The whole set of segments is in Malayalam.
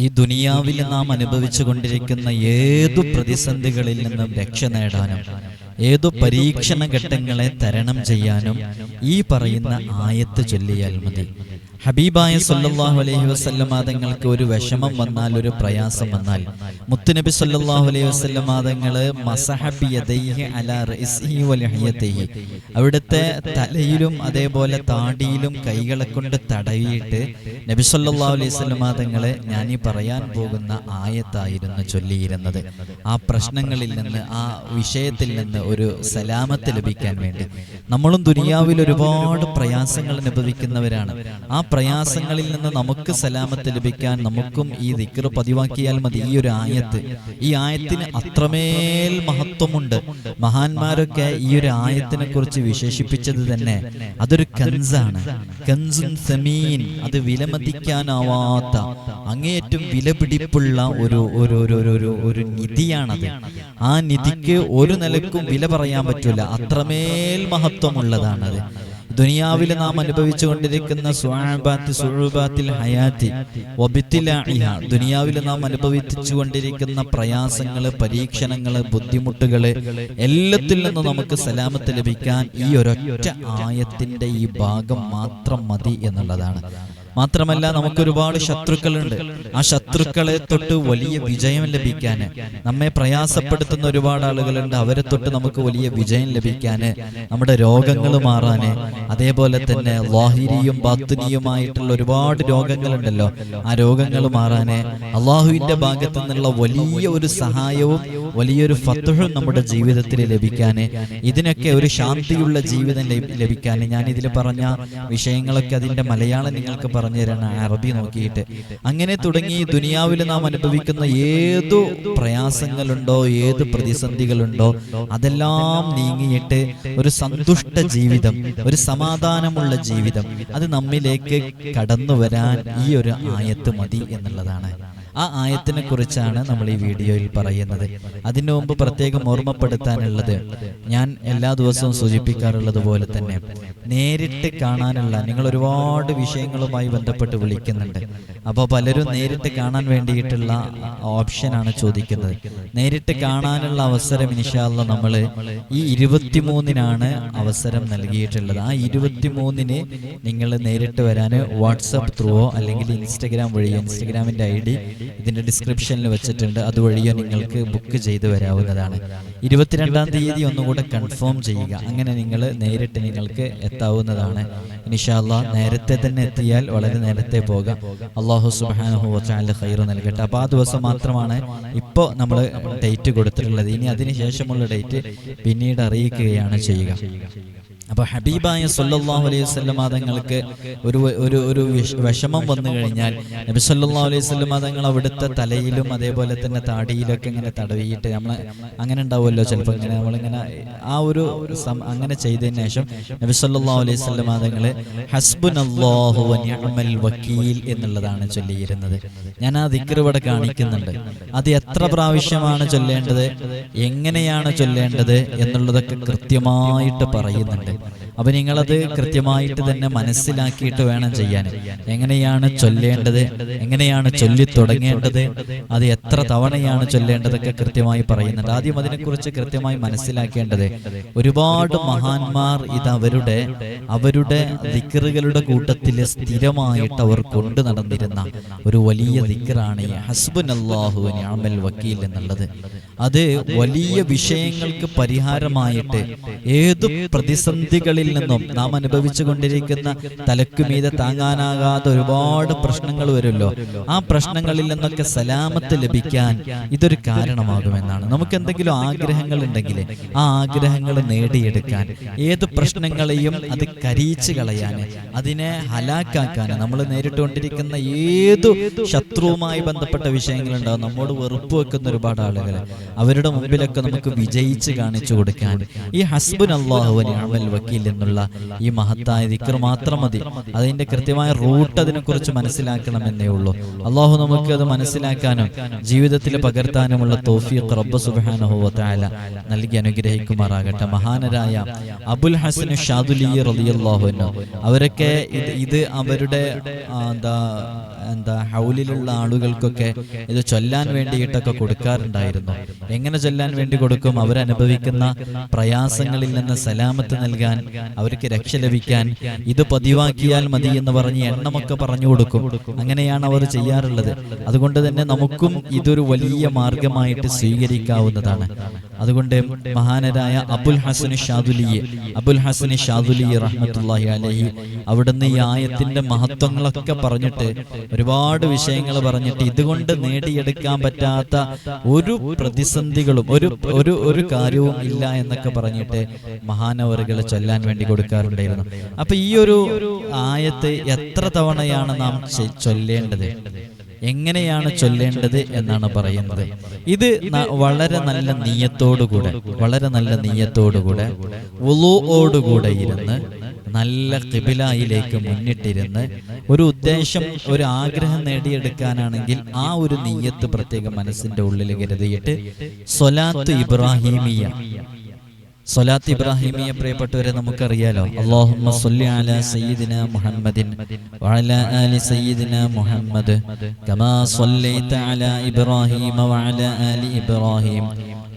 ഈ ദുനിയാവിൽ നാം അനുഭവിച്ചു കൊണ്ടിരിക്കുന്ന ഏതു പ്രതിസന്ധികളിൽ നിന്നും രക്ഷ നേടാനും ഏതു പരീക്ഷണ ഘട്ടങ്ങളെ തരണം ചെയ്യാനും ഈ പറയുന്ന ആയത്ത് ചൊല്ലിയാൽ മതി. ഹബീബായ സല്ലല്ലാഹു അലൈഹി വസല്ലമ തങ്ങൾക്ക് ഒരു വിഷമം വന്നാൽ, ഒരു പ്രയാസം വന്നാൽ, മുത്തുനബി സല്ലല്ലാഹു അലൈഹി വസല്ലമ തങ്ങൾ മസഹ ബിയദൈഹി അലാ റഅസിഹി വലഹിയതിഹി, അവിടുത്തെ തലയിലും അതേപോലെ താടിയിലും കൈകളെ കൊണ്ട് തടവിയിട്ട് നബി സല്ലല്ലാഹു അലൈഹി വസല്ലമ തങ്ങൾ ഞാൻ ഈ പറയാൻ പോകുന്ന ആയത്തായിരുന്നു ചൊല്ലിയിരുന്നത്. ആ പ്രശ്നങ്ങളിൽ നിന്ന്, ആ വിഷയത്തിൽ നിന്ന് ഒരു സലാമത്ത് ലഭിക്കാൻ വേണ്ടി. നമ്മളും ദുനിയാവിൽ ഒരുപാട് പ്രയാസങ്ങൾ അനുഭവിക്കുന്നവരാണ്. ആ പ്രയാസങ്ങളിൽ നിന്ന് നമുക്ക് സലാമത്ത് ലഭിക്കാൻ നമുക്കും ഈ ദിക്ർ പതിവാക്കിയാൽ മതി. ഈ ഒരു ആയത്ത്, ഈ ആയത്തിന് അത്രമേൽ മഹത്വമുണ്ട്. മഹാന്മാരൊക്കെ ഈ ഒരു ആയത്തിനെ കുറിച്ച് വിശേഷിപ്പിച്ചത് തന്നെ അതൊരു കൻസാണ്, കൻസുൻ സമീൻ, അത് വിലമതിക്കാനാവാത്ത അങ്ങേയറ്റം വിലപിടിപ്പുള്ള ഒരു നിധിയാണത്. ആ നിധിക്ക് ഒരു നിലക്കും വില പറയാൻ പറ്റൂല, അത്രമേൽ മഹത്വമുള്ളതാണത്. ദുനിയാവിൽ നാം അനുഭവിച്ചുകൊണ്ടിരിക്കുന്ന ദുനിയാവിൽ നാം അനുഭവിച്ചുകൊണ്ടിരിക്കുന്ന പ്രയാസങ്ങള്, പരീക്ഷണങ്ങള്, ബുദ്ധിമുട്ടുകള് എല്ലാത്തിൽ നിന്നും നമുക്ക് സലാമത്ത് ലഭിക്കാൻ ഈ ഒരൊറ്റ ആയത്തിന്റെ ഈ ഭാഗം മാത്രം മതി എന്നുള്ളതാണ്. മാത്രമല്ല, നമുക്കൊരുപാട് ശത്രുക്കളുണ്ട്. ആ ശത്രുക്കളെ തൊട്ട് വലിയ വിജയം ലഭിക്കാൻ, നമ്മെ പ്രയാസപ്പെടുത്തുന്ന ഒരുപാട് ആളുകളുണ്ട്. അവരെ തൊട്ട് നമുക്ക് വലിയ വിജയം ലഭിക്കാന്, നമ്മുടെ രോഗങ്ങൾ മാറാന്, അതേപോലെ തന്നെ ലാഹിരിയും ബാത്തിനിയുമായിട്ടുള്ള ഒരുപാട് രോഗങ്ങളുണ്ടല്ലോ, ആ രോഗങ്ങൾ മാറാന്, അള്ളാഹുവിന്റെ ഭാഗത്തു നിന്നുള്ള വലിയ ഒരു സഹായവും വലിയൊരു ഫത്ഹും നമ്മുടെ ജീവിതത്തിൽ ലഭിക്കാന്, ഇതിനൊക്കെ ഒരു ശാന്തിയുള്ള ജീവിതം ലഭിക്കാൻ, ഞാൻ ഇതിൽ പറഞ്ഞ വിഷയങ്ങളൊക്കെ അതിന്റെ മലയാളം നിങ്ങൾക്ക് പറഞ്ഞു തരാണ്, അറബി നോക്കിയിട്ട്. അങ്ങനെ തുടങ്ങി ദുനിയാവിൽ നാം അനുഭവിക്കുന്ന ഏതു പ്രയാസങ്ങളുണ്ടോ, ഏത് പ്രതിസന്ധികളുണ്ടോ, അതെല്ലാം നീങ്ങിയിട്ട് ഒരു സന്തുഷ്ട ജീവിതം, ഒരു സമാധാനമുള്ള ജീവിതം, അത് നമ്മിലേക്ക് കടന്നു വരാൻ ഈ ഒരു ആയത്ത് മതി എന്നുള്ളതാണ്. ആ ആയത്തിനെ കുറിച്ചാണ് നമ്മൾ ഈ വീഡിയോയിൽ പറയുന്നത്. അതിനു മുമ്പ് പ്രത്യേകം ഓർമ്മപ്പെടുത്താനുള്ളത്, ഞാൻ എല്ലാ ദിവസവും സൂചിപ്പിക്കാറുള്ളത് പോലെ തന്നെ നേരിട്ട് കാണാനുള്ള, നിങ്ങൾ ഒരുപാട് വിഷയങ്ങളുമായി ബന്ധപ്പെട്ട് വിളിക്കുന്നുണ്ട്. അപ്പോൾ പലരും നേരിട്ട് കാണാൻ വേണ്ടിയിട്ടുള്ള ഓപ്ഷനാണ് ചോദിക്കുന്നത്. നേരിട്ട് കാണാനുള്ള അവസരം ഇൻഷാ അല്ലാഹ് നമ്മൾ ഈ 23-നാണ് അവസരം നൽകിയിട്ടുള്ളത്. ആ 23-ന് നിങ്ങൾ നേരിട്ട് വരാൻ വാട്സപ്പ് ത്രൂവോ അല്ലെങ്കിൽ ഇൻസ്റ്റഗ്രാം വഴിയോ, ഇൻസ്റ്റഗ്രാമിന്റെ ID ഇതിന്റെ ഡിസ്ക്രിപ്ഷനിൽ വെച്ചിട്ടുണ്ട്, അതുവഴിയോ നിങ്ങൾക്ക് ബുക്ക് ചെയ്ത് വരാവുന്നതാണ്. 22-ാം തീയതി ഒന്നുകൂടെ കൺഫേം ചെയ്യുക, അങ്ങനെ നിങ്ങൾ നേരിട്ട് നിങ്ങൾക്ക് എത്താവുന്നതാണ്. ഇൻഷാ അല്ലാഹ് നേരത്തെ തന്നെ എത്തിയാൽ വളരെ നേരത്തെ പോകാം. അല്ലാഹു സുബ്ഹാനഹു വ തആല ഖൈർ നൽകട്ടെ. അപ്പോൾ ആ ദിവസം മാത്രമാണ് ഇപ്പോൾ നമ്മൾ ഡേറ്റ് കൊടുത്തിട്ടുള്ളത്. ഇനി അതിനുശേഷമുള്ള ഡേറ്റ് പിന്നീട് അറിയിക്കുകയാണ് ചെയ്യുക. അപ്പൊ ഹബീബായ സല്ലല്ലാഹു അലൈഹി വസല്ലമ തങ്ങൾക്ക് ഒരു വിഷമം വന്നു കഴിഞ്ഞാൽ നബി സല്ലല്ലാഹു അലൈഹി വസല്ലമ തങ്ങൾ അവിടുത്തെ തലയിലും അതേപോലെ തന്നെ താടിയിലൊക്കെ ഇങ്ങനെ തടവിയിട്ട്, നമ്മൾ അങ്ങനെ ഉണ്ടാവുമല്ലോ ചിലപ്പോൾ, ഇങ്ങനെ നമ്മളിങ്ങനെ ആ ഒരു അങ്ങനെ ചെയ്തതിന് ശേഷം നബി സല്ലല്ലാഹു അലൈഹി വസല്ലമ തങ്ങൾ ഹസ്ബുനല്ലാഹു വ നിഅമൽ വക്കീൽ എന്നുള്ളതാണ് ചൊല്ലിയിരുന്നത്. ഞാൻ ആ ദിക്ർ ഇവിടെ കാണിക്കുന്നുണ്ട്. അത് എത്ര പ്രാവശ്യമാണ് ചൊല്ലേണ്ടത്, എങ്ങനെയാണ് ചൊല്ലേണ്ടത് എന്നുള്ളതൊക്കെ കൃത്യമായിട്ട് പറയുന്നുണ്ട്. അപ്പൊ നിങ്ങളത് കൃത്യമായിട്ട് തന്നെ മനസ്സിലാക്കിയിട്ട് വേണം ചെയ്യാൻ. എങ്ങനെയാണ് ചൊല്ലേണ്ടത്, എങ്ങനെയാണ് ചൊല്ലി തുടങ്ങേണ്ടത്, അത് എത്ര തവണയാണ് ചൊല്ലേണ്ടതൊക്കെ കൃത്യമായി പറയുന്നുണ്ട്. ആദ്യം അതിനെക്കുറിച്ച് കൃത്യമായി മനസ്സിലാക്കേണ്ടത്, ഒരുപാട് മഹാന്മാർ ഇത് അവരുടെ ദിക്റുകളുടെ കൂട്ടത്തിൽ സ്ഥിരമായിട്ട് അവർ കൊണ്ടു നടന്നിരുന്ന ഒരു വലിയ ദിക്റാണ് ഈ ഹസ്ബുനല്ലാഹു വ നിഅമൽ വക്കീൽ എന്നുള്ളത്. അത് വലിയ വിഷയങ്ങൾക്ക് പരിഹാരമായിട്ട് ഏതു പ്രതിസന്ധികളിൽ നിന്നും നാം അനുഭവിച്ചു കൊണ്ടിരിക്കുന്ന തലക്കുമീതെ താങ്ങാനാകാത്ത ഒരുപാട് പ്രശ്നങ്ങൾ വരുമല്ലോ, ആ പ്രശ്നങ്ങളിൽ നിന്നൊക്കെ സലാമത്ത് ലഭിക്കാൻ ഇതൊരു കാരണമാകുമെന്നാണ്. നമുക്ക് എന്തെങ്കിലും ആഗ്രഹങ്ങൾ ഉണ്ടെങ്കിൽ ആ ആഗ്രഹങ്ങൾ നേടിയെടുക്കാൻ, ഏത് പ്രശ്നങ്ങളെയും അത് കരിയിച്ചു കളയാൻ, അതിനെ ഹലാക്കാക്കാൻ, നമ്മൾ നേരിട്ടുകൊണ്ടിരിക്കുന്ന ഏതു ശത്രുവുമായി ബന്ധപ്പെട്ട വിഷയങ്ങളുണ്ടാവും, നമ്മോട് വെറുപ്പ് വെക്കുന്ന ഒരുപാട് ആളുകൾ, അവരുടെ മുമ്പിലൊക്കെ നമുക്ക് വിജയിച്ച് കാണിച്ചു കൊടുക്കാൻ ഈ ഹസ്ബുനല്ലാഹു വ നിഅമൽ വക്കീൽ എന്നുള്ള ഈ മഹത്തായ ദിക്ർ മാത്രം മതി. അതിന്റെ കൃത്യമായ റൂട്ട് അതിനെക്കുറിച്ച് മനസ്സിലാക്കണമെന്നേ ഉള്ളൂ. അള്ളാഹു നമുക്ക് അത് മനസ്സിലാക്കാനും ജീവിതത്തിൽ പകർത്താനുമുള്ള തൗഫീഖ് റബ്ബ് സുബ്ഹാനഹു വ തആല നൽകി അനുഗ്രഹിക്കുമാറാകട്ടെ. മഹാനരായ അബുൽ ഹസൻ ഷാദുലി റളിയല്ലാഹു അൻഹു അവരൊക്കെ ഇത് അവരുടെ ഹൗലിലുള്ള ആളുകൾക്കൊക്കെ ഇത് ചൊല്ലാൻ വേണ്ടിയിട്ടൊക്കെ കൊടുക്കാറുണ്ടായിരുന്നു. എങ്ങനെ ചൊല്ലാൻ വേണ്ടി കൊടുക്കും? അവരനുഭവിക്കുന്ന പ്രയാസങ്ങളിൽ നിന്ന് സലാമത്ത് നൽകാൻ, അവർക്ക് രക്ഷ ലഭിക്കാൻ ഇത് പതിവാക്കിയാൽ മതി എന്ന് പറഞ്ഞ് എണ്ണമൊക്കെ പറഞ്ഞു കൊടുക്കും. അങ്ങനെയാണ് അവർ ചെയ്യാറുള്ളത്. അതുകൊണ്ട് തന്നെ നമുക്കും ഇതൊരു വലിയ മാർഗമായിട്ട് സ്വീകരിക്കാവുന്നതാണ്. അതുകൊണ്ട് മഹാനരായ അബുൽ ഹസൻ ഷാദുലി റഹ്മത്തുള്ളാഹി അലൈഹി അവിടുന്ന് ഈ ആയത്തിന്റെ മഹത്വങ്ങളൊക്കെ പറഞ്ഞിട്ട് ഒരുപാട് വിഷയങ്ങൾ പറഞ്ഞിട്ട് ഇതുകൊണ്ട് നേടിയെടുക്കാൻ പറ്റാത്ത ഒരു പ്രതിസന്ധികളും ഒരു കാര്യവും ഇല്ല എന്നൊക്കെ പറഞ്ഞിട്ട് മഹാനവറുകളെ ചൊല്ലാൻ വേണ്ടി കൊടുക്കാറുണ്ടായിരുന്നു. അപ്പൊ ഈ ഒരു ആയത്ത് എത്ര തവണയാണ് നാം ചൊല്ലേണ്ടത്, എങ്ങനെയാണ് ചൊല്ലേണ്ടത് എന്നാണ് പറയുന്നത്. ഇത് വളരെ നല്ല നീയത്തോടുകൂടെ വുളൂഓടുകൂടെ ഇരുന്ന് നല്ല ഖിബിലയിലേക്ക് മുന്നിട്ടിരുന്ന് ഒരു ഉദ്ദേശം, ഒരു ആഗ്രഹം നേടിയെടുക്കാനാണെങ്കിൽ ആ ഒരു നീയത്ത് പ്രത്യേകം മനസ്സിന്റെ ഉള്ളിൽ കരുതിയിട്ട് സ്വലാത്ത് ഇബ്രാഹിമിയ പ്രിയപ്പെട്ടവരെ നമുക്കറിയാലോ. അല്ലാഹുമ്മ സ്വല്ലി അലാ സയ്യിദിനാ മുഹമ്മദിൻ വഅലാ ആലി സയ്യിദിനാ മുഹമ്മദ് കമാ സ്വല്ലൈത അലാ ഇബ്രാഹീമ വഅലാ ആലി ഇബ്രാഹീം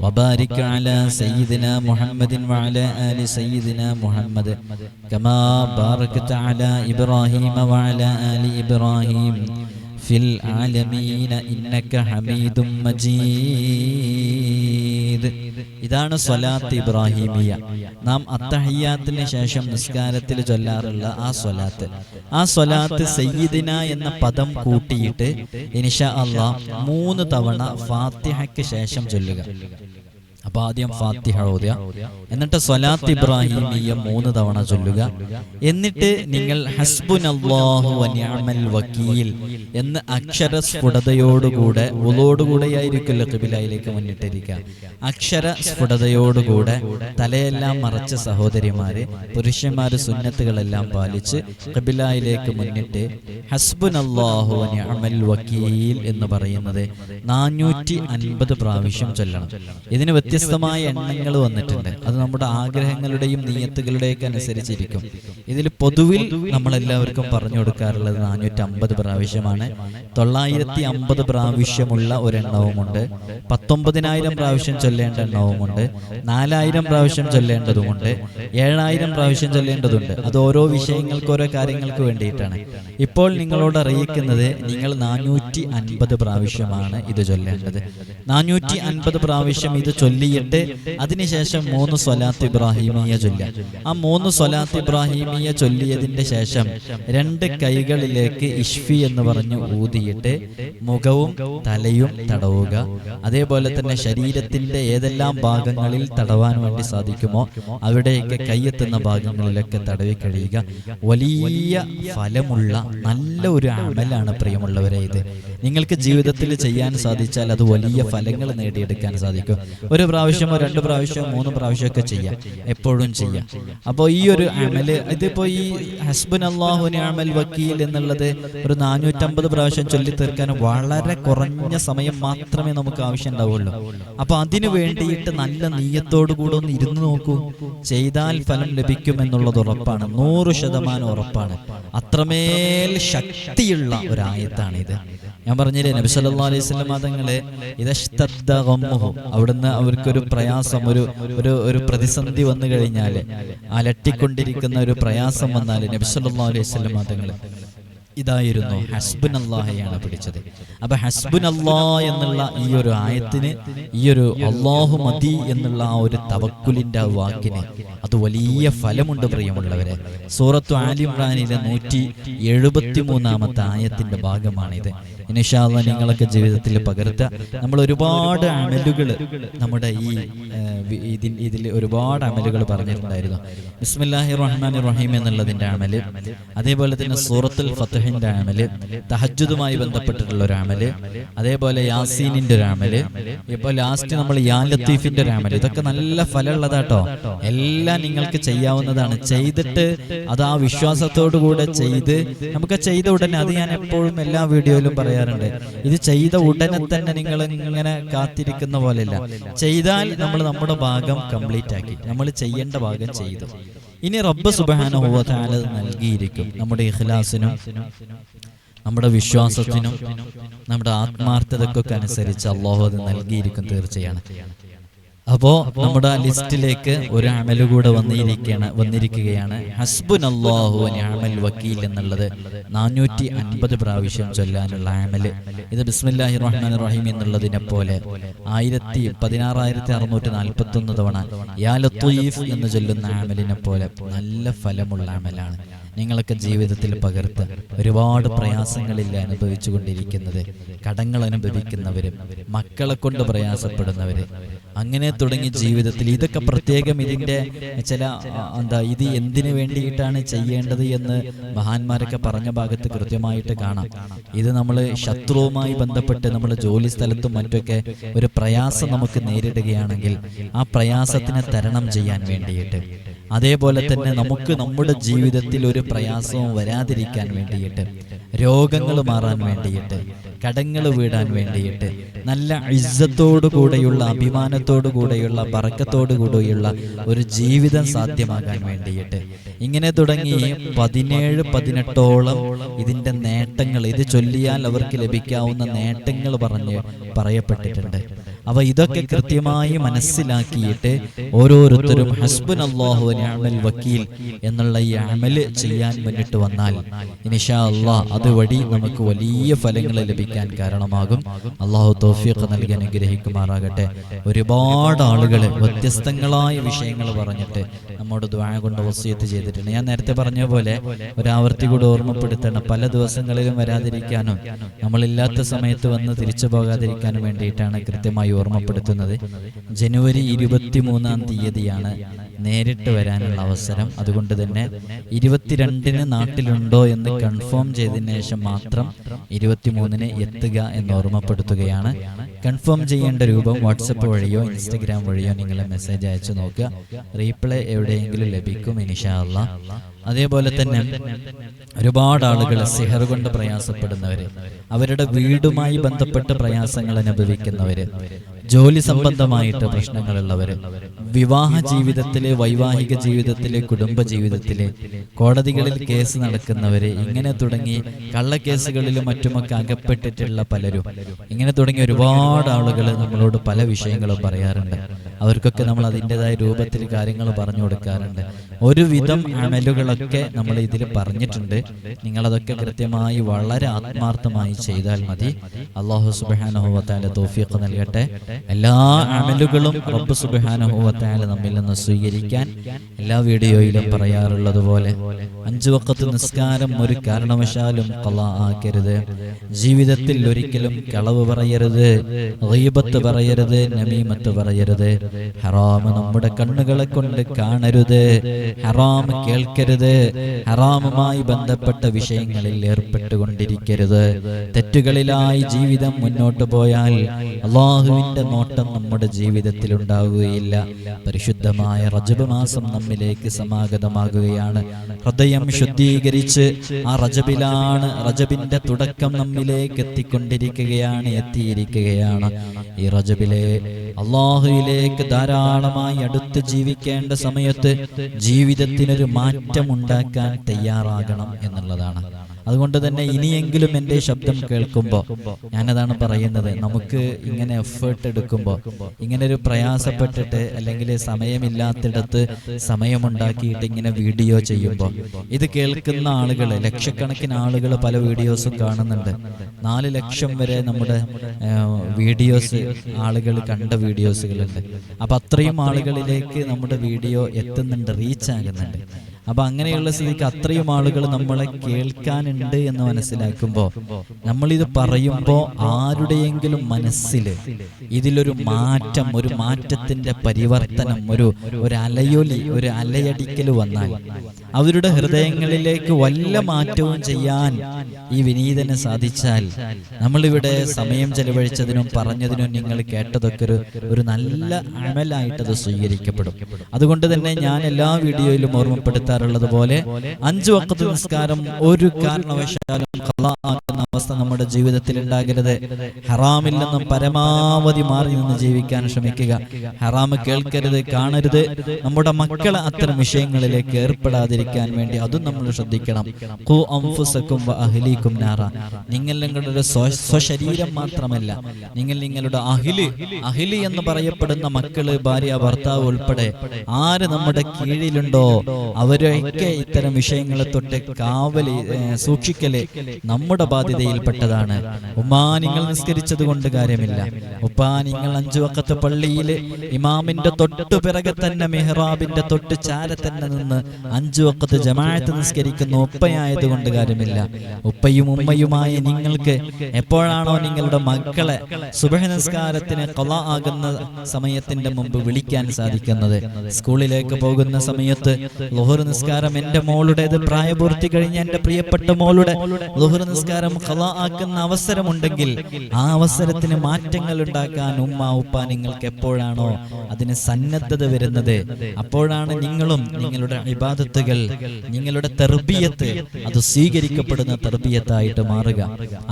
വബാരിക് അലാ സയ്യിദിനാ മുഹമ്മദിൻ വഅലാ ആലി സയ്യിദിനാ മുഹമ്മദ് കമാ ബാറക്ത അലാ ഇബ്രാഹീമ വഅലാ ആലി ഇബ്രാഹീം ഫിൽ ആലമീന ഇന്നക ഹമീദും മജീദ്. ഇതാണ് സ്വലാത്ത് ഇബ്രാഹിമിയ. നാം അത്തഹിയ്യാത്തിന് ശേഷം നിസ്കാരത്തിൽ ചൊല്ലാറുള്ള ആ സ്വലാത്ത് സയ്യിദിന എന്ന പദം കൂട്ടിയിട്ട് ഇൻഷാ അല്ലാഹ് 3 തവണ ഫാത്തിഹയ്ക്ക് ശേഷം ചൊല്ലുക. അപ്പൊ ആദ്യം ഫാത്തിഹ ഓതുക, എന്നിട്ട് സ്വലാത്ത് ഇബ്രാഹിമിയ 3 തവണ ചൊല്ലുക. എന്നിട്ട് നിങ്ങൾ ഹസ്ബുനല്ലാഹു വ നിഅമൽ വക്കീൽ എന്ന് അക്ഷരസ്ഫുടതയോടുകൂടെ, വുളൂഓടുകൂടെയായിരിക്കുമല്ലോ ഖിബിലയിലേക്ക് മുന്നിട്ടിരിക്കുക, അക്ഷരസ്ഫുടതയോടുകൂടെ തലയെല്ലാം മറച്ച സഹോദരിമാര്, പുരുഷന്മാര് സുന്നത്തുകളെല്ലാം പാലിച്ച് ഖിബിലയിലേക്ക് മുന്നിട്ട് ഹസ്ബുനല്ലാഹു വ നിഅമൽ വക്കീൽ എന്ന് പറയുന്നത് 450 പ്രാവശ്യം ചൊല്ലണം. ഇതിന് വ്യത്യസ്തമായ എണ്ണങ്ങൾ വന്നിട്ടുണ്ട്. അത് നമ്മുടെ ആഗ്രഹങ്ങളുടെയും നീയത്തുകളുടെയൊക്കെ അനുസരിച്ചിരിക്കും. ഇതിൽ പൊതുവിൽ നമ്മളെല്ലാവർക്കും പറഞ്ഞു കൊടുക്കാറുള്ളത് 450 പ്രാവശ്യമാണ്. 950 പ്രാവശ്യമുള്ള ഒരെണ്ണവുമുണ്ട്, 19,000 പ്രാവശ്യം ചൊല്ലേണ്ട എണ്ണവുമുണ്ട്, 4,000 പ്രാവശ്യം ചൊല്ലേണ്ടതുമുണ്ട്, 7,000 പ്രാവശ്യം ചൊല്ലേണ്ടതുണ്ട്. അത് ഓരോ വിഷയങ്ങൾക്ക്, ഓരോ കാര്യങ്ങൾക്ക് വേണ്ടിയിട്ടാണ്. ഇപ്പോൾ നിങ്ങളോട് അറിയിക്കുന്നത് നിങ്ങൾ 450 പ്രാവശ്യമാണ് ഇത് ചൊല്ലേണ്ടത്. 450 പ്രാവശ്യം ഇത് ചൊല്ലിയിട്ട് അതിനുശേഷം 3 സ്വലാത്ത് ഇബ്രാഹിമിയ ചൊല്ലുക. ആ 3 സ്വലാത്ത് ഇബ്രാഹിമിയ ചൊല്ലിയതിന്റെ ശേഷം 2 കൈകളിലേക്ക് ഇഷ്ഫി എന്ന് പറഞ്ഞു ഊതിയിട്ട് മുഖവും തലയും തടവുക. അതേപോലെ തന്നെ ശരീരത്തിന്റെ ഏതെല്ലാം ഭാഗങ്ങളിൽ തടവാൻ വേണ്ടി സാധിക്കുമോ അവിടെയൊക്കെ കൈയെത്തുന്ന ഭാഗങ്ങളിലൊക്കെ തടവി കഴിയുക. വലിയ ഫലമുള്ള നല്ല ഒരു അമലാണ് പ്രിയമുള്ളവരെ. ഇത് നിങ്ങൾക്ക് ജീവിതത്തിൽ ചെയ്യാൻ സാധിച്ചാൽ അത് വലിയ ഫലങ്ങൾ നേടിയെടുക്കാൻ സാധിക്കും. ഒരു പ്രാവശ്യമോ 2 പ്രാവശ്യമോ 3 പ്രാവശ്യമൊക്കെ ചെയ്യാം, എപ്പോഴും ചെയ്യാം. അപ്പോൾ ഈ ഒരു അമല്, ഇതിപ്പോ ഈ ഹസ്ബുനല്ലാഹു നിഅമൽ വക്കീൽ എന്നുള്ളത് ഒരു 450 പ്രാവശ്യം ചൊല്ലി തീർക്കാൻ വളരെ കുറഞ്ഞ സമയം മാത്രമേ നമുക്ക് ആവശ്യം ഉണ്ടാവുള്ളൂ. അപ്പൊ അതിനു വേണ്ടിയിട്ട് നല്ല നീയത്തോടു കൂടെ ഒന്ന് ഇരുന്ന് നോക്കൂ. ചെയ്താൽ ഫലം ലഭിക്കുമെന്നുള്ളത് ഉറപ്പാണ്, 100% ഉറപ്പാണ്. അത്രമേൽ ശക്തിയുള്ള ഒരായത്താണിത്. ഞാൻ പറഞ്ഞില്ലേ, നബി സല്ലല്ലാഹു അലൈഹി വസല്ലം തങ്ങളെ ഇദശ്തദ്ദ ഗമ്മുഹു, അവിടുന്ന് അവർക്കൊരു പ്രയാസം, ഒരു പ്രതിസന്ധി വന്നു കഴിഞ്ഞാൽ, അലട്ടിക്കൊണ്ടിരിക്കുന്ന ഒരു പ്രയാസം വന്നാൽ നബി സല്ലല്ലാഹു അലൈഹി വസല്ലം തങ്ങൾ ഇതായിരുന്നു ഹസ്ബുനല്ലാഹയാണ് പിടിച്ചത്. അപ്പൊ ഹസ്ബുനല്ലാഹ് എന്നുള്ള ഈ ഒരു ആയത്തിന്, ഈ ഒരു അല്ലാഹു മതി എന്നുള്ള ആ ഒരു തവക്കുലിന്റെ വാക്കിന് അത് വലിയ ഫലമുണ്ട് പ്രിയമുള്ളവരെ. സൂറത്തു ആലി ഇംറാനിലെ 173-ാമത്തെ ആയത്തിന്റെ ഭാഗമാണിത്. ഇൻഷാ അല്ലാഹ് നിങ്ങളൊക്കെ ജീവിതത്തിൽ പകർത്തുക. നമ്മൾ ഒരുപാട് അമലുകൾ നമ്മുടെ ഈ ഇതിൽ ഒരുപാട് അമലുകൾ പറഞ്ഞിട്ടുണ്ടായിരുന്നു. ബിസ്മില്ലാഹിർ റഹ്മാനിർ റഹീം എന്നുള്ളതിന്റെ അമല്, അതേപോലെ തന്നെ സൂറത്തുൽ ഫത്ഹിന്റെ അമല്, തഹജ്ജുദുമായി ബന്ധപ്പെട്ടിട്ടുള്ള ഒരു അമല്, അതേപോലെ യാസീനിന്റെ ഒരു അമല്, ഇപ്പോൾ ലാസ്റ്റ് നമ്മൾ യാ ലത്തീഫിന്റെ ഒരു അമല്. ഇതൊക്കെ നല്ല ഫലമുള്ളതാട്ടോ. എല്ലാം നിങ്ങൾക്ക് ചെയ്യാവുന്നതാണ്. ചെയ്തിട്ട് അത് ആ വിശ്വാസത്തോടു കൂടെ ചെയ്ത്, നമുക്ക് ചെയ്ത ഉടനെ, അത് ഞാൻ എപ്പോഴും എല്ലാ വീഡിയോയിലും പറയാറുണ്ട്, ഇത് ചെയ്ത ഉടനെ തന്നെ നിങ്ങൾ ഇങ്ങനെ കാത്തിരിക്കുന്ന പോലെയല്ല. ചെയ്താൽ നമ്മൾ നമ്മുടെ ഭാഗം കംപ്ലീറ്റ് ആക്കി, നമ്മൾ ചെയ്യേണ്ട ഭാഗം ചെയ്തു. ഇനി റബ്ബ് സുബ്ഹാനഹു വ തആല നൽകിയിരിക്കും നമ്മുടെ ഇഖ്ലാസിനും നമ്മുടെ വിശ്വാസത്തിനും നമ്മുടെ ആത്മാർത്ഥതയ്ക്കൊക്കെ അനുസരിച്ച് അല്ലാഹു അത് നൽകിയിരിക്കും തീർച്ചയാണ്. അപ്പോ നമ്മുടെ ലിസ്റ്റിലേക്ക് ഒരു അമല് കൂടെ വന്നിരിക്കുകയാണ്. ഹസ്ബുനല്ലാഹു വ നിഅമൽ വക്കീൽ എന്നുള്ളത് 450 പ്രാവശ്യം ചൊല്ലാനുള്ള അമല്. ഇത് ബിസ്മില്ലാഹിർ റഹ്മാനിർ റഹീം എന്നുള്ളതിനെ പോലെ 16,641 തവണ യാ ലത്തീഫ് എന്ന് ചൊല്ലുന്ന അമലിനെ പോലെ നല്ല ഫലമുള്ള അമലാണ്. നിങ്ങളൊക്കെ ജീവിതത്തിൽ പകർത്ത്. ഒരുപാട് പ്രയാസങ്ങളില്ല അനുഭവിച്ചു കൊണ്ടിരിക്കുന്നത്, കടങ്ങൾ അനുഭവിക്കുന്നവര്, മക്കളെ കൊണ്ട് പ്രയാസപ്പെടുന്നവര്, അങ്ങനെ തുടങ്ങി ജീവിതത്തിൽ ഇതൊക്കെ പ്രത്യേകം ഇതിന്റെ ചില ഇത് എന്തിനു വേണ്ടിയിട്ടാണ് ചെയ്യേണ്ടത് എന്ന് മഹാന്മാരൊക്കെ പറഞ്ഞ ഭാഗത്ത് കൃത്യമായിട്ട് കാണാം. ഇത് നമ്മൾ ശത്രുവുമായി ബന്ധപ്പെട്ട് നമ്മൾ ജോലി സ്ഥലത്തും മറ്റൊക്കെ ഒരു പ്രയാസം നമുക്ക് നേരിടുകയാണെങ്കിൽ ആ പ്രയാസത്തിനെ തരണം ചെയ്യാൻ വേണ്ടിയിട്ട്, അതേപോലെ തന്നെ നമുക്ക് നമ്മുടെ ജീവിതത്തിൽ ഒരു പ്രയാസവും വരാതിരിക്കാൻ വേണ്ടിയിട്ട്, രോഗങ്ങൾ മാറാൻ വേണ്ടിയിട്ട്, കടങ്ങൾ വീടാൻ വേണ്ടിയിട്ട്, നല്ല ഇസ്സത്തോടു കൂടെയുള്ള അഭിമാനത്തോടു കൂടെയുള്ള ബറക്കത്തോടു കൂടെയുള്ള ഒരു ജീവിതം സാധ്യമാകാൻ വേണ്ടിയിട്ട്, ഇങ്ങനെ തുടങ്ങി 17-18ഓളം ഇതിന്റെ നേട്ടങ്ങൾ, ഇത് ചൊല്ലിയാൽ അവർക്ക് ലഭിക്കാവുന്ന നേട്ടങ്ങൾ പറയപ്പെട്ടിട്ടുണ്ട്. അവ ഇതൊക്കെ കൃത്യമായി മനസ്സിലാക്കിയിട്ട് ഓരോരുത്തരും ഹസ്ബുനല്ലാഹു വ നിഅമൽ വക്കീൽ എന്നുള്ള ഈ അമല് ചെയ്യാൻ മുന്നിട്ട് വന്നാൽ ഇൻഷാ അല്ലാഹ് അതുവഴി നമുക്ക് വലിയ ഫലങ്ങൾ ലഭിക്കാൻ കാരണമാകും. അല്ലാഹു തൗഫീഖ് നൽകി അനുഗ്രഹിക്കുമാറാകട്ടെ. ഒരുപാട് ആളുകൾ വ്യത്യസ്തങ്ങളായ വിഷയങ്ങൾ പറഞ്ഞിട്ട് നമ്മോട് ദുആ കൊണ്ട് വസിയത്ത് ചെയ്തിട്ടുണ്ട്. ഞാൻ നേരത്തെ പറഞ്ഞ പോലെ ഒരാവർത്തി കൂടെ ഓർമ്മപ്പെടുത്തണം, പല ദിവസങ്ങളിലും വരാതിരിക്കാനും നമ്മളില്ലാത്ത സമയത്ത് വന്ന് തിരിച്ചു പോകാതിരിക്കാനും വേണ്ടിയിട്ടാണ് കൃത്യമായി ഓർമ്മപ്പെടുത്തുന്നത്. ജനുവരി 23-ാം തീയതിയാണ് നേരിട്ട് വരാനുള്ള അവസരം. അതുകൊണ്ട് തന്നെ 22-ന് നാട്ടിലുണ്ടോ എന്ന് കൺഫേം ചെയ്തതിനു ശേഷം മാത്രം 23-ന് എത്തുക എന്ന് ഓർമ്മപ്പെടുത്തുകയാണ്. കൺഫേം ചെയ്യേണ്ട രൂപം വാട്സപ്പ് വഴിയോ ഇൻസ്റ്റഗ്രാം വഴിയോ നിങ്ങൾ മെസ്സേജ് അയച്ചു നോക്കുക. റീപ്ലൈ എവിടെയെങ്കിലും ലഭിക്കും ഇൻഷാ അല്ലാഹ്. അതേപോലെ തന്നെ ഒരുപാട് ആളുകൾ സിഹർ കൊണ്ട് പ്രയാസപ്പെടുന്നവര്, അവരുടെ വീടുമായി ബന്ധപ്പെട്ട് പ്രയാസങ്ങൾ അനുഭവിക്കുന്നവര്, ജോലി സംബന്ധമായിട്ട് പ്രശ്നങ്ങളുള്ളവര്, വിവാഹ ജീവിതത്തില്, വൈവാഹിക ജീവിതത്തില്, കുടുംബ ജീവിതത്തില്, കോടതികളിൽ കേസ് നടക്കുന്നവര്, ഇങ്ങനെ തുടങ്ങി കള്ളക്കേസുകളിലും മറ്റുമൊക്കെ അകപ്പെട്ടിട്ടുള്ള പലരും, ഇങ്ങനെ തുടങ്ങി ഒരുപാട് ആളുകൾ നമ്മളോട് പല വിഷയങ്ങളും പറയാറുണ്ട്. അവർക്കൊക്കെ നമ്മൾ അതിൻ്റെതായ രൂപത്തിൽ കാര്യങ്ങൾ പറഞ്ഞു കൊടുക്കാറുണ്ട്. ഒരുവിധം അമലുകളൊക്കെ നമ്മൾ ഇതിൽ പറഞ്ഞിട്ടുണ്ട്. നിങ്ങളതൊക്കെ കൃത്യമായി വളരെ ആത്മാർത്ഥമായി ചെയ്താൽ മതി. അല്ലാഹു സുബ്ഹാനഹു വ തആല തൗഫീഖ് നൽകട്ടെ. എല്ലാ അമലുകളും റബ്ബ് സുബ്ഹാനഹു വ തആല നമ്മിൽ നിന്ന് സ്വീകരിക്കാൻ എല്ലാ വീഡിയോയിലും പറയാറുള്ളത് പോലെ 5 വഖത്ത് നിസ്കാരം ഒരു കാരണവശാലും ഖളാ ആക്കരുത്. ജീവിതത്തിൽ ഒരിക്കലും കളവ് പറയരുത്, ഗീബത്ത് പറയരുത്, നമീമത്ത് പറയരുത്. ഹറാം നമ്മുടെ കണ്ണുകളെ കൊണ്ട് കാണരുത്, ഹറാം കേൾക്കരുത്, ഹറാമുമായി ബന്ധപ്പെട്ട വിഷയങ്ങളിൽ ഏർപ്പെട്ടുകൊണ്ടിരിക്കരുത്. തെറ്റുകളിലായി ജീവിതം മുന്നോട്ട് പോയാൽ അല്ലാഹുവിന്റെ നോട്ടം നമ്മുടെ ജീവിതത്തിൽ ഉണ്ടാവുകയില്ല. പരിശുദ്ധമായ റജബ് മാസം നമ്മിലേക്ക് സമാഗതമാകുകയാണ്. ഹൃദയം ശുദ്ധീകരിച്ച് ആ റജബിന്റെ തുടക്കം നമ്മിലേക്ക് എത്തിയിരിക്കുകയാണ്. ഈ റജബിലെ അല്ലാഹുവിലേക്ക് ധാരാളമായി അടുത്ത് ജീവിക്കേണ്ട സമയത്ത് ജീവിതത്തിനൊരു മാറ്റം ഉണ്ടാക്കാൻ തയ്യാറാകണം എന്നുള്ളതാണ്. അതുകൊണ്ട് തന്നെ ഇനിയെങ്കിലും എൻ്റെ ശബ്ദം കേൾക്കുമ്പോൾ ഞാനതാണ് പറയുന്നത്, നമുക്ക് ഇങ്ങനെ എഫേർട്ട് എടുക്കുമ്പോൾ, ഇങ്ങനെ ഒരു പ്രയാസപ്പെട്ടിട്ട് അല്ലെങ്കിൽ സമയമില്ലാത്തിടത്ത് സമയമുണ്ടാക്കിയിട്ട് ഇങ്ങനെ വീഡിയോ ചെയ്യുമ്പോൾ, ഇത് കേൾക്കുന്ന ആളുകൾ, ലക്ഷക്കണക്കിന് ആളുകൾ പല വീഡിയോസും കാണുന്നുണ്ട്. 4 ലക്ഷം വരെ നമ്മുടെ വീഡിയോസ് ആളുകൾ കണ്ട വീഡിയോസുകളുണ്ട്. അപ്പം അത്രയും ആളുകളിലേക്ക് നമ്മുടെ വീഡിയോ എത്തുന്നുണ്ട്, റീച്ച് ആകുന്നുണ്ട്. അപ്പൊ അങ്ങനെയുള്ള സ്ഥിതിക്ക് അത്രയും ആളുകൾ നമ്മളെ കേൾക്കാനുണ്ട് എന്ന് മനസ്സിലാക്കുമ്പോൾ നമ്മളിത് പറയുമ്പോൾ ആരുടെയെങ്കിലും മനസ്സിൽ ഇതിലൊരു മാറ്റം, ഒരു മാറ്റത്തിന്റെ പരിവർത്തനം, ഒരു അലയൊലി, ഒരു അലയടിക്കൽ വന്നാൽ അവരുടെ ഹൃദയങ്ങളിലേക്ക് വല്ല മാറ്റവും ചെയ്യാൻ ഈ വിനീതന് സാധിച്ചാൽ നമ്മളിവിടെ സമയം ചെലവഴിച്ചതിനും പറഞ്ഞതിനും നിങ്ങൾ കേട്ടതൊക്കെ ഒരു നല്ല അമലായിട്ട് അത് സ്വീകരിക്കപ്പെടും. അതുകൊണ്ട് തന്നെ ഞാൻ എല്ലാ വീഡിയോയിലും ഓർമ്മപ്പെടുത്താറുള്ളത് പോലെ 5 വഖ്ത് നിസ്കാരം ഒരു കാരണവശാലും ഖളാ ആക്കുന്ന അവസ്ഥ നമ്മുടെ ജീവിതത്തിൽ ഉണ്ടാകരുത്. ഹറാമിൽ നിന്നും പരമാവധി മാറി നിന്ന് ജീവിക്കാൻ ശ്രമിക്കുക. ഹറാം കേൾക്കരുത്, കാണരുത്. നമ്മുടെ മക്കളെ അത്തരം വിഷയങ്ങളിലേക്ക് ഏർപ്പെടാതിരിക്കാൻ വേണ്ടി അതും നമ്മൾ ശ്രദ്ധിക്കണം. ഖു അൻഫുസകും വ അഹ്ലീകും നാറ. നിങ്ങൾ നിങ്ങളുടെ സ്വശരീരം മാത്രമല്ല, നിങ്ങൾ നിങ്ങളുടെ അഹ്ലി എന്ന് പറയപ്പെടുന്ന മക്കള്, ഭാര്യ, ഭർത്താവ് ഉൾപ്പെടെ ആര് നമ്മുടെ കീഴിലുണ്ടോ അവരൊക്കെ ഇത്തരം വിഷയങ്ങളെ തൊട്ട് കാവല് സൂക്ഷിക്കല് നമ്മുടെ ബാധ്യതയിൽപ്പെട്ടതാണ്. ഉമ്മാ, നിങ്ങൾ നിസ്കരിച്ചത് കൊണ്ട് കാര്യമില്ല. ഉപ്പാ, നിങ്ങൾ 5 വഖത്ത് പള്ളിയിൽ ഇമാമിന്റെ തൊട്ടു പിറകെ തന്നെ മെഹ്റാബിന്റെ തൊട്ട് ചാര തന്നെ നിന്ന് 5 വഖത്ത് ജമാഅത്ത് നിസ്കരിക്കുന്ന ഉപ്പയായത് കൊണ്ട് കാര്യമില്ല. ഉപ്പയും ഉമ്മയുമായ നിങ്ങൾക്ക് എപ്പോഴാണോ നിങ്ങളുടെ മക്കളെ സുബ്ഹ് നിസ്കാരത്തിന് ഖളാ ആകുന്ന സമയത്തിന്റെ മുമ്പ് വിളിക്കാൻ സാധിക്കുന്നത്, സ്കൂളിലേക്ക് പോകുന്ന സമയത്ത് ളുഹർ നിസ്കാരം, എന്റെ മോളുടേത് പ്രായപൂർത്തി കഴിഞ്ഞ എന്റെ പ്രിയപ്പെട്ട മോളുടെ ളുഹർ നിസ്കാരം ഖളാ ആക്കുന്ന അവസരമുണ്ടെങ്കിൽ ആ അവസരത്തിന് മാറ്റങ്ങൾ ഉണ്ടാക്കാൻ ഉമ്മ ഉപ്പ നിങ്ങൾക്ക് എപ്പോഴാണോ അതിന് സന്നദ്ധത വരുന്നത്, അപ്പോഴാണ് നിങ്ങളും നിങ്ങളുടെ ഇബാദത്തുകൾ, നിങ്ങളുടെ തർബിയത്ത് അത് സ്വീകരിക്കപ്പെടുന്ന തർബിയത്തായിട്ട് മാറുക.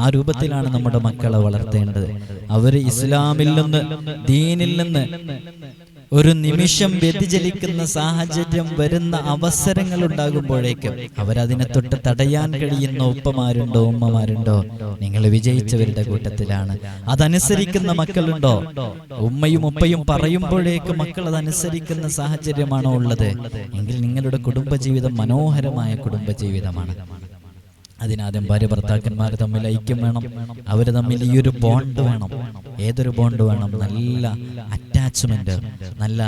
ആ രൂപത്തിലാണ് നമ്മുടെ മക്കളെ വളർത്തേണ്ടത്. അവര് ഇസ്ലാമിൽ നിന്ന്, ദീനിൽ നിന്ന് ഒരു നിമിഷം വ്യതിചലിക്കുന്ന സാഹചര്യം വരുന്ന അവസരങ്ങൾ ഉണ്ടാകുമ്പോഴേക്കും അവരതിനെ തൊട്ട് തടയാൻ കഴിയുന്ന ഉപ്പമാരുണ്ടോ, ഉമ്മമാരുണ്ടോ? നിങ്ങൾ വിജയിച്ചവരുടെ കൂട്ടത്തിലാണ്. അതനുസരിക്കുന്ന മക്കളുണ്ടോ? ഉമ്മയും ഉപ്പയും പറയുമ്പോഴേക്കും മക്കൾ അതനുസരിക്കുന്ന സാഹചര്യമാണോ ഉള്ളത് എങ്കിൽ നിങ്ങളുടെ കുടുംബജീവിതം മനോഹരമായ കുടുംബജീവിതമാണ്. അതിനാദ്യം ഭാര്യ ഭർത്താക്കന്മാർ തമ്മിൽ ഐക്യം വേണം. അവർ തമ്മിൽ ഈ ഒരു ബോണ്ട് വേണം. ഏതൊരു ബോണ്ട് വേണം? നല്ല അറ്റാച്ച്മെന്റ്, നല്ല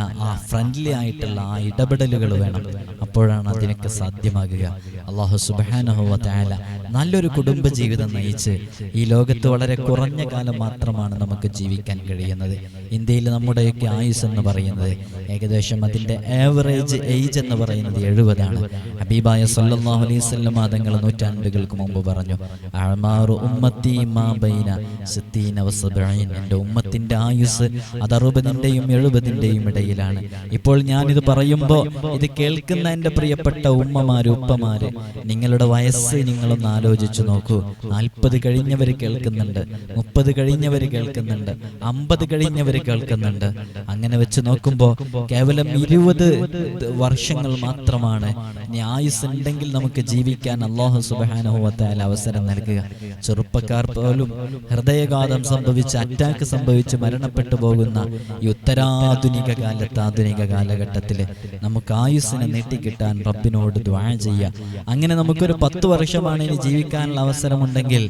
ഫ്രണ്ട്ലി ആയിട്ടുള്ള ഇടപെടലുകൾ വേണം. അപ്പോഴാണ് അതിനൊക്കെ സാധ്യമാകുക. അല്ലാഹു സുബ്ഹാനഹു വ തആല നല്ലൊരു കുടുംബജീവിതം നയിച്ച് ഈ ലോകത്ത് വളരെ കുറഞ്ഞ കാലം മാത്രമാണ് നമുക്ക് ജീവിക്കാൻ കഴിയുന്നത്. ഇന്ത്യയിൽ നമ്മുടെയൊക്കെ ആയുസ് എന്ന് പറയുന്നത് ഏകദേശം അതിന്റെ ആവറേജ് ഏജ് എന്ന് പറയുന്നത് 70 ഹബീബായ സല്ലല്ലാഹു അലൈഹി വസല്ലം തങ്ങൾ നൂറ്റാണ്ടുകൾക്ക് മുമ്പ് പറഞ്ഞു, അഅ്മാറു ഉമ്മത്തി മാ ബൈന 60 വ 70. എൻ്റെ ഉമ്മത്തിന്റെ ആയുസ് അത് 60-ന്റെയും 70-ന്റെയും ഇടയിലാണ്. ഇപ്പോൾ ഞാനിത് പറയുമ്പോൾ ഇത് കേൾക്കുന്ന എൻ്റെ പ്രിയപ്പെട്ട ഉമ്മമാര്, ഉപ്പമാര്, നിങ്ങളുടെ വയസ്സ് നിങ്ങളൊന്ന് ആലോചിച്ചു നോക്കൂ. 40 കഴിഞ്ഞവർ കേൾക്കുന്നുണ്ട്, 30 കഴിഞ്ഞവർ കേൾക്കുന്നുണ്ട്, 50 കഴിഞ്ഞവർ കേൾക്കുന്നുണ്ട്. അങ്ങനെ വെച്ച് നോക്കുമ്പോൾ കേവലം 20 വർഷങ്ങൾ മാത്രമാണ് ഇനി ആയുസ് ഉണ്ടെങ്കിൽ നമുക്ക് ജീവിക്കാൻ അല്ലാഹു സുബ്ഹാനഹു വ തആല അവസരം നൽകുക. ചെറുപ്പക്കാർ പോലും ഹൃദയാഘാതം സംഭവിച്ച്, അറ്റാക്ക് സംഭവിച്ച് മരണപ്പെട്ടു പോകുന്ന ഈ ഉത്തരാധുനിക കാലത്ത്, ആധുനിക കാലഘട്ടത്തിൽ നമുക്ക് ആയുസ്സിനെ നീട്ടിക്കിട്ടാൻ റബ്ബിനോട് ദുആ ചെയ്യാം. അങ്ങനെ നമുക്കൊരു 10 വർഷമാണ് ഇനി ജീവിക്കാനുള്ള അവസരമുണ്ടെങ്കിൽ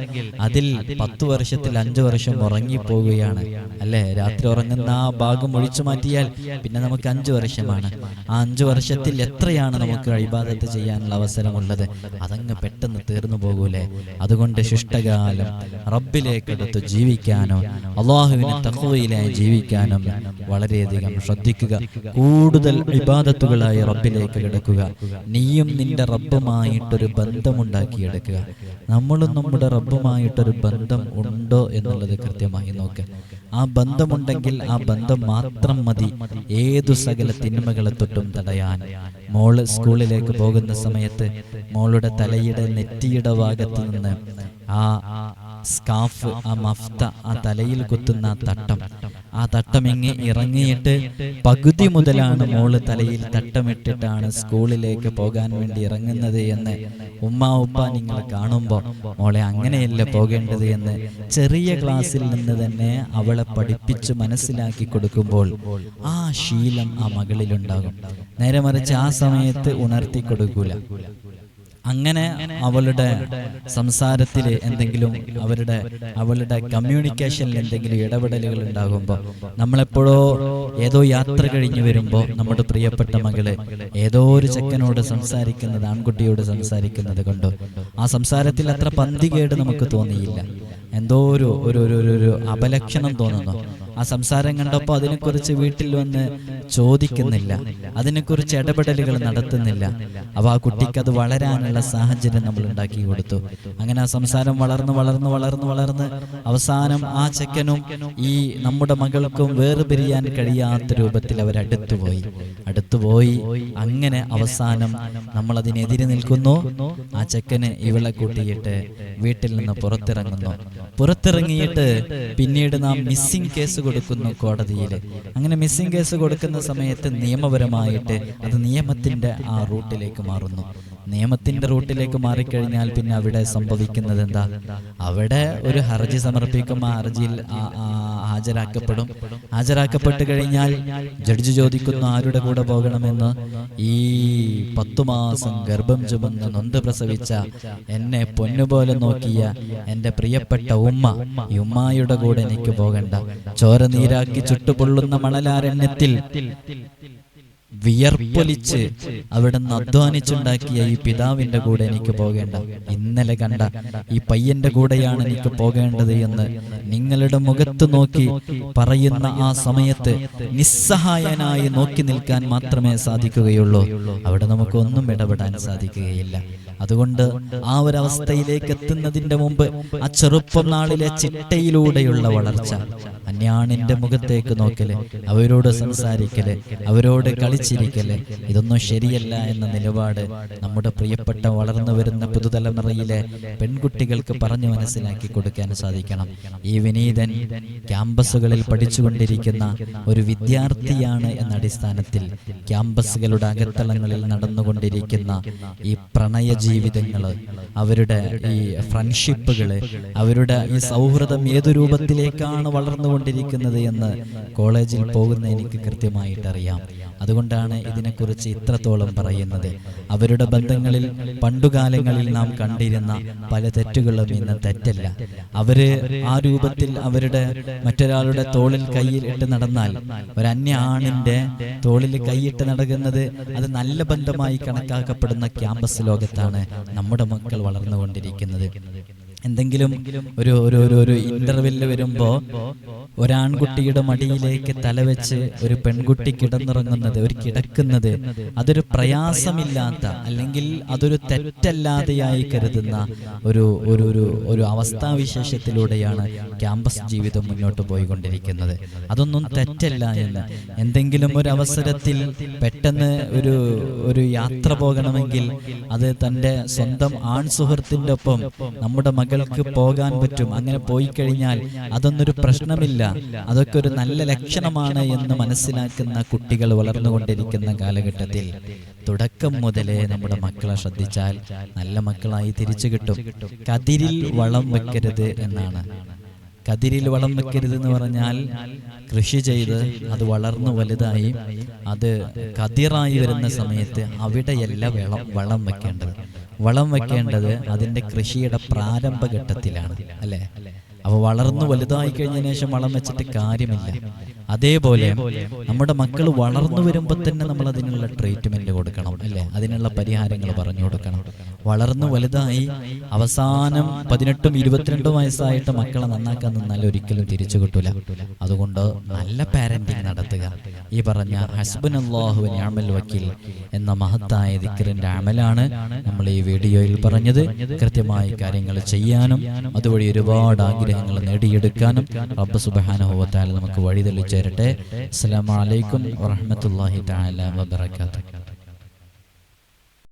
അതിൽ 10 വർഷത്തിൽ 5 വർഷം ഉറങ്ങിപ്പോവുകയാണ്, അല്ലേ? രാത്രി ഉറങ്ങുന്ന ആ ഭാഗം ഒഴിച്ചു മാറ്റിയാൽ പിന്നെ നമുക്ക് 5 വർഷമാണ്. ആ 5 വർഷത്തിൽ എത്രയാണ് നമുക്ക് ഇബാദത്ത് ചെയ്യാനുള്ള അവസരമുള്ളത്? അതങ്ങ് പെട്ടെന്ന് തീർന്നു പോകൂലേ? അതുകൊണ്ട് ശിഷ്ടകാലം റബ്ബിലേക്കടുത്ത് ജീവിക്കാനോ അള്ളാഹുവിനെ തഖ്വയിലായി ജീവിക്കാനോ വളരെയധികം ശ്രദ്ധിക്കുക. കൂടുതൽ ഇബാദത്തുകളായി റബ്ബിലേക്ക് കിടക്കുക. നീയും നിന്റെ റബ്ബുമായിട്ടൊരു ബന്ധമുണ്ടാക്കിയെടുക്കുക. നമ്മളും നമ്മുടെ റബ്ബുമായിട്ടൊരു ബന്ധം ഉണ്ടോ എന്നുള്ളത് കൃത്യമായി നോക്കുക. ആ ബന്ധമുണ്ടെങ്കിൽ ആ ബന്ധം മാത്രം മതി ഏതു സകല തിന്മകളെ തൊട്ടും തടയാൻ. മോള് സ്കൂളിലേക്ക് പോകുന്ന സമയത്ത് മോളുടെ തലയുടെ നെറ്റിയുടെ ഭാഗത്ത് നിന്ന് ആ സ്കാഫ്, ആ മഫ്ത, ആ തലയിൽ കുത്തുന്ന ആ തട്ടം ഇങ്ങ് ഇറങ്ങിയിട്ട് പകുതി മുതലാണ് മോള് തലയിൽ തട്ടമിട്ടിട്ടാണ് സ്കൂളിലേക്ക് പോകാൻ വേണ്ടി ഇറങ്ങുന്നത് എന്ന് ഉമ്മ ഉപ്പ നിങ്ങൾ കാണുമ്പോൾ മോളെ അങ്ങനെയല്ല പോകേണ്ടത് എന്ന് ചെറിയ ക്ലാസ്സിൽ നിന്ന് തന്നെ അവളെ പഠിപ്പിച്ച് മനസ്സിലാക്കി കൊടുക്കുമ്പോൾ ആ ശീലം ആ മകളിലുണ്ടാകും. നേരെ മറിച്ച് ആ സമയത്ത് ഉണർത്തി കൊടുക്കൂല. അങ്ങനെ അവളുടെ സംസാരത്തിൽ എന്തെങ്കിലും അവളുടെ കമ്മ്യൂണിക്കേഷനിൽ എന്തെങ്കിലും ഇടപെടലുകൾ ഉണ്ടാകുമ്പോൾ, നമ്മളെപ്പോഴോ ഏതോ യാത്ര കഴിഞ്ഞു വരുമ്പോൾ നമ്മുടെ പ്രിയപ്പെട്ട മകള് ഏതോ ഒരു ചെക്കനോട് സംസാരിക്കുന്നത്, ആൺകുട്ടിയോട് സംസാരിക്കുന്നത് കണ്ടു. ആ സംസാരത്തിൽ അത്ര പന്തികേട് നമുക്ക് തോന്നിയില്ല, എന്തോ ഒരു അപലക്ഷണം തോന്നുന്നു. ആ സംസാരം കണ്ടപ്പോൾ അതിനെക്കുറിച്ച് വീട്ടിൽ വന്ന് ചോദിക്കുന്നില്ല, അതിനെക്കുറിച്ച് ഇടപെടലുകൾ നടത്തുന്നില്ല. അപ്പോൾ ആ കുട്ടിക്ക് അത് വളരാനുള്ള സാഹചര്യം നമ്മൾ ഉണ്ടാക്കി കൊടുത്തു. അങ്ങനെ ആ സംസാരം വളർന്ന് അവസാനം ആ ചെക്കനും ഈ നമ്മുടെ മകൾക്കും വേർപിരിയാൻ കഴിയാത്ത രൂപത്തിൽ അടുത്തുപോയി. അങ്ങനെ അവസാനം നമ്മൾ അതിനെതിരെ നിൽക്കുന്നു. ആ ചെക്കന് ഇവളെ കൂട്ടിയിട്ട് വീട്ടിൽ നിന്ന് പുറത്തിറങ്ങിയിട്ട് പിന്നീട് നാം മിസ്സിംഗ് കേസ് കൊടുക്കുന്നു കോടതിയിൽ. അങ്ങനെ മിസ്സിംഗ് കേസ് കൊടുക്കുന്ന സമയത്ത് നിയമപരമായിട്ട് അത് നിയമത്തിന്റെ ആ റൂട്ടിലേക്ക് മാറുന്നു. നിയമത്തിന്റെ റൂട്ടിലേക്ക് മാറിക്കഴിഞ്ഞാൽ പിന്നെ അവിടെ സംഭവിക്കുന്നത് എന്താ? അവിടെ ഒരു ഹർജി സമർപ്പിക്കും, ആ ഹർജിയിൽ ഹാജരാക്കപ്പെട്ട് കഴിഞ്ഞാൽ ജഡ്ജി ചോദിക്കുന്നു ആരുടെ കൂടെ പോകണമെന്ന്. ഈ 10 മാസം ഗർഭം ചുമന്ന് നൊന്ത് പ്രസവിച്ച, എന്നെ പൊന്നുപോലെ നോക്കിയ എൻ്റെ പ്രിയപ്പെട്ട ഈ ഉമ്മായുടെ കൂടെ എനിക്ക് പോകണ്ട. ചോര നീരാക്കി ചുട്ടുപൊള്ളുന്ന മണലാരണ്യത്തിൽ വിയർപ്പൊലിച്ച് അവിടുന്ന് അധ്വാനിച്ചുണ്ടാക്കിയ ഈ പിതാവിന്റെ കൂടെ എനിക്ക് പോകേണ്ട. ഇന്നലെ കണ്ട ഈ പയ്യന്റെ കൂടെയാണ് എനിക്ക് പോകേണ്ടത് എന്ന് നിങ്ങളുടെ മുഖത്ത് നോക്കി പറയുന്ന ആ സമയത്ത് നിസ്സഹായനായി നോക്കി നിൽക്കാൻ മാത്രമേ സാധിക്കുകയുള്ളൂ. അവിടെ നമുക്കൊന്നും ഇടപെടാൻ സാധിക്കുകയില്ല. അതുകൊണ്ട് ആ ഒരവസ്ഥയിലേക്ക് എത്തുന്നതിന്റെ മുമ്പ് ആ ചെറുപ്പം നാളിലെ ചിട്ടയിലൂടെയുള്ള വളർച്ച, അന്യാണിന്റെ മുഖത്തേക്ക് നോക്കല്, അവരോട് സംസാരിക്കല്, അവരോട് കളിച്ചിരിക്കല്, ഇതൊന്നും ശരിയല്ല എന്ന നിലപാട് നമ്മുടെ പ്രിയപ്പെട്ട വളർന്നു വരുന്ന പുതുതലമുറയിലെ പെൺകുട്ടികൾക്ക് പറഞ്ഞു മനസ്സിലാക്കി കൊടുക്കാൻ സാധിക്കണം. ഈ വിനീതൻ ക്യാമ്പസുകളിൽ പഠിച്ചുകൊണ്ടിരിക്കുന്ന ഒരു വിദ്യാർത്ഥിയാണ് എന്ന അടിസ്ഥാനത്തിൽ ക്യാമ്പസുകളുടെ അകത്തളങ്ങളിൽ നടന്നുകൊണ്ടിരിക്കുന്ന ഈ പ്രണയ ജീവിതങ്ങള്, അവരുടെ ഈ ഫ്രണ്ട്ഷിപ്പുകള്, അവരുടെ ഈ സൗഹൃദം ഏതു രൂപത്തിലേക്കാണ് വളർന്നുകൊണ്ടിരിക്കുന്നത് എന്ന് കോളേജിൽ പോകുന്ന എനിക്ക് കൃത്യമായിട്ടറിയാം. അതുകൊണ്ടാണ് ഇതിനെക്കുറിച്ച് ഇത്രത്തോളം പറയുന്നത്. അവരുടെ ബന്ധങ്ങളിൽ പണ്ടുകാലങ്ങളിൽ നാം കണ്ടിരുന്ന പല തെറ്റുകളും ഇന്ന് തെറ്റല്ല. അവര് ആ രൂപത്തിൽ അവരുടെ മറ്റൊരാളുടെ തോളിൽ കൈയിട്ട് നടന്നാൽ, ഒരന്യ ആണിന്റെ തോളിൽ കൈയിട്ട് നടക്കുന്നത് അത് നല്ല ബന്ധമായി കണക്കാക്കപ്പെടുന്ന ക്യാമ്പസ് ലോകത്താണ് നമ്മുടെ മക്കൾ വളർന്നുകൊണ്ടിരിക്കുന്നത്. എന്തെങ്കിലും ഒരു ഇന്റർവെല്ലിൽ വരുമ്പോ ഒരാൺകുട്ടിയുടെ മടിയിലേക്ക് തലവെച്ച് ഒരു പെൺകുട്ടി കിടക്കുന്നത് അതൊരു പ്രയാസമില്ലാത്ത, അല്ലെങ്കിൽ അതൊരു തെറ്റല്ലാതെയായി കരുതുന്ന ഒരു അവസ്ഥാവിശേഷത്തിലൂടെയാണ് ക്യാമ്പസ് ജീവിതം മുന്നോട്ട് പോയിക്കൊണ്ടിരിക്കുന്നത്. അതൊന്നും തെറ്റല്ല എന്ന്. എന്തെങ്കിലും ഒരു അവസരത്തിൽ പെട്ടെന്ന് ഒരു യാത്ര പോകണമെങ്കിൽ അത് തൻ്റെ സ്വന്തം ആൺ സുഹൃത്തിൻ്റെ ഒപ്പം നമ്മുടെ മകൾക്ക് പോകാൻ പറ്റും. അങ്ങനെ പോയി കഴിഞ്ഞാൽ അതൊന്നൊരു പ്രശ്നമില്ല, അതൊക്കെ ഒരു നല്ല ലക്ഷണമാണ് എന്ന് മനസ്സിലാക്കുന്ന കുട്ടികൾ വളർന്നുകൊണ്ടിരിക്കുന്ന കാലഘട്ടത്തിൽ തുടക്കം മുതലേ നമ്മുടെ മക്കളെ ശ്രദ്ധിച്ചാൽ നല്ല മക്കളായി തിരിച്ചു കിട്ടും. കതിരിൽ വളം വെക്കരുത് എന്നാണ്. കതിരിൽ വളം വെക്കരുത് എന്ന് പറഞ്ഞാൽ കൃഷി ചെയ്ത് അത് വളർന്നു വലുതായി അത് കതിറായി വരുന്ന സമയത്ത് അവിടെയല്ല വളം വെക്കേണ്ടത്. വളം വെക്കേണ്ടത് അതിൻ്റെ കൃഷിയുടെ പ്രാരംഭഘട്ടത്തിലാണ്, അല്ലേ? അപ്പോൾ വളർന്നു വലുതായി കഴിഞ്ഞതിന് ശേഷം വളം വെച്ചിട്ട് കാര്യമില്ല. അതേപോലെ നമ്മുടെ മക്കൾ വളർന്നു വരുമ്പോൾ തന്നെ നമ്മൾ അതിനുള്ള ട്രീറ്റ്മെന്റ് കൊടുക്കണം, അല്ലേ? അതിനുള്ള പരിഹാരങ്ങൾ പറഞ്ഞു കൊടുക്കണം. വളർന്നു വലുതായി അവസാനം 18ഉം 22ഉം വയസ്സായിട്ട് മക്കളെ നന്നാക്കാൻ നിന്നാൽ ഒരിക്കലും തിരിച്ചു കിട്ടൂല. അതുകൊണ്ട് നല്ല പാരന്റിങ് നടത്തുക. ഈ പറഞ്ഞ ഹസ്ബുനല്ലാഹു വനിഅമൽ വക്കീൽ എന്ന മഹത്തായ ദിക്റിന്റെ അമലാണ് നമ്മൾ ഈ വീഡിയോയിൽ പറഞ്ഞത്. കൃത്യമായി കാര്യങ്ങൾ ചെയ്യാനും അതുവഴി ഒരുപാട് ആഗ്രഹങ്ങൾ നേടിയെടുക്കാനും റബ്ബ് സുബ്ഹാനഹു വ തആല നമുക്ക് വഴി തെളിയിച്ചു തരട്ടെ. അസ്സലാമു അലൈക്കും വറഹ്മത്തുള്ളാഹി തആല വബറകാതുഹു.